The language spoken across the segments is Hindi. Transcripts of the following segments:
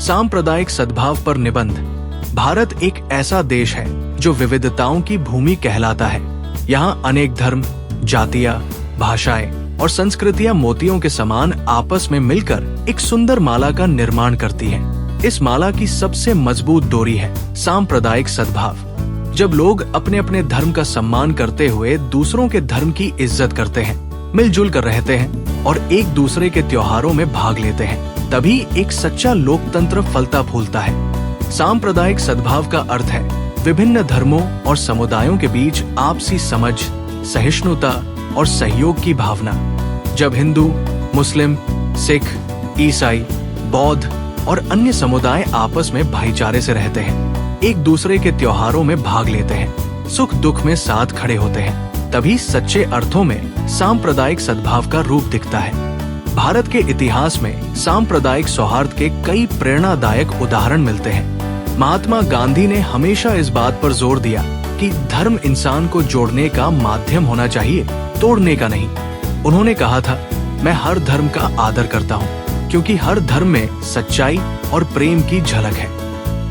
सांप्रदायिक सद्भाव पर निबंध। भारत एक ऐसा देश है जो विविधताओं की भूमि कहलाता है। यहाँ अनेक धर्म, जातियां, भाषाएं और संस्कृतियां मोतियों के समान आपस में मिलकर एक सुंदर माला का निर्माण करती हैं। इस माला की सबसे मजबूत डोरी है सांप्रदायिक सद्भाव। जब लोग अपने अपने धर्म का सम्मान करते हुए दूसरों के धर्म की इज्जत करते हैं, मिलजुल कर रहते हैं और एक दूसरे के त्योहारों में भाग लेते हैं, तभी एक सच्चा लोकतंत्र फलता फूलता है। सांप्रदायिक सद्भाव का अर्थ है विभिन्न धर्मों और समुदायों के बीच आपसी समझ, सहिष्णुता और सहयोग की भावना। जब हिंदू, मुस्लिम, सिख, ईसाई, बौद्ध और अन्य समुदाय आपस में भाईचारे से रहते हैं, एक दूसरे के त्योहारों में भाग लेते हैं, सुख दुख में साथ खड़े होते हैं, तभी सच्चे अर्थों में सांप्रदायिक सद्भाव का रूप दिखता है। भारत के इतिहास में सांप्रदायिक सौहार्द के कई प्रेरणादायक उदाहरण मिलते हैं। महात्मा गांधी ने हमेशा इस बात पर जोर दिया कि धर्म इंसान को जोड़ने का माध्यम होना चाहिए, तोड़ने का नहीं। उन्होंने कहा था, मैं हर धर्म का आदर करता हूँ क्योंकि हर धर्म में सच्चाई और प्रेम की झलक है।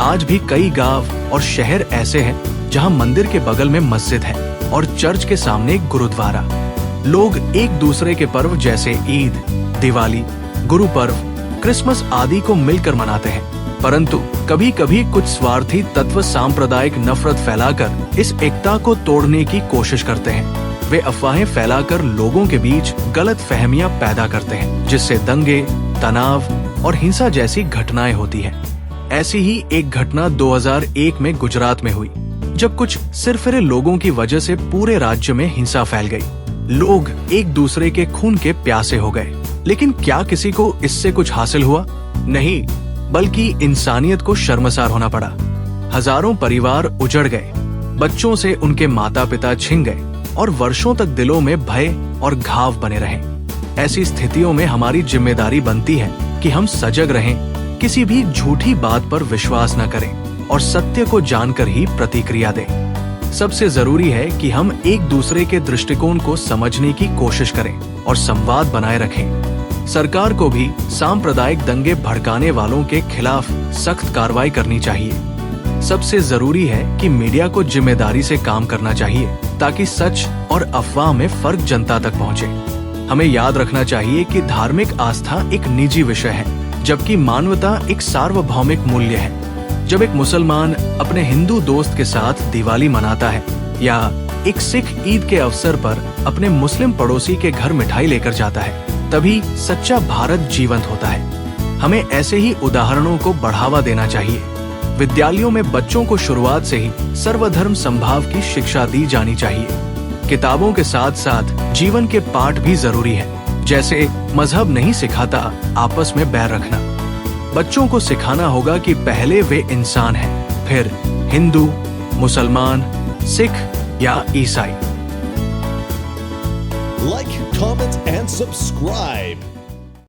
आज भी कई गांव और शहर ऐसे हैं जहाँ मंदिर के बगल में मस्जिद है और चर्च के सामने गुरुद्वारा। लोग एक दूसरे के पर्व जैसे ईद, दिवाली, गुरु पर्व, क्रिसमस आदि को मिलकर मनाते हैं, परंतु कभी कभी कुछ स्वार्थी तत्व सांप्रदायिक नफरत फैलाकर इस एकता को तोड़ने की कोशिश करते हैं। वे अफवाहें फैलाकर लोगों के बीच गलत फहमियां पैदा करते हैं, जिससे दंगे, तनाव और हिंसा जैसी घटनाएं होती है। ऐसी ही एक घटना 2001 में गुजरात में हुई, जब कुछ सिरफिरे लोगों की वजह से पूरे राज्य में हिंसा फैल गई। लोग एक दूसरे के खून के प्यासे हो गए, लेकिन क्या किसी को इससे कुछ हासिल हुआ? नहीं, बल्कि इंसानियत को शर्मसार होना पड़ा। हजारों परिवार उजड़ गए, बच्चों से उनके माता पिता छिन गए और वर्षों तक दिलों में भय और घाव बने रहे। ऐसी स्थितियों में हमारी जिम्मेदारी बनती है कि हम सजग रहें, किसी भी झूठी बात पर विश्वास न करें और सत्य को जानकर ही प्रतिक्रिया दें। सबसे जरूरी है कि हम एक दूसरे के दृष्टिकोण को समझने की कोशिश करें और संवाद बनाए रखें। सरकार को भी सांप्रदायिक दंगे भड़काने वालों के खिलाफ सख्त कार्रवाई करनी चाहिए। सबसे जरूरी है कि मीडिया को जिम्मेदारी से काम करना चाहिए ताकि सच और अफवाह में फर्क जनता तक पहुंचे। हमें याद रखना चाहिए कि धार्मिक आस्था एक निजी विषय है, जबकि मानवता एक सार्वभौमिक मूल्य है। जब एक मुसलमान अपने हिंदू दोस्त के साथ दिवाली मनाता है या एक सिख ईद के अवसर पर अपने मुस्लिम पड़ोसी के घर मिठाई लेकर जाता है, तभी सच्चा भारत जीवंत होता है। हमें ऐसे ही उदाहरणों को बढ़ावा देना चाहिए। विद्यालयों में बच्चों को शुरुआत से ही सर्वधर्म समभाव की शिक्षा दी जानी चाहिए। किताबों के साथ साथ जीवन के पाठ भी जरूरी है, जैसे मजहब नहीं सिखाता आपस में बैर रखना। बच्चों को सिखाना होगा कि पहले वे इंसान हैं, फिर हिंदू, मुसलमान, सिख या ईसाई। Like, comment, and subscribe.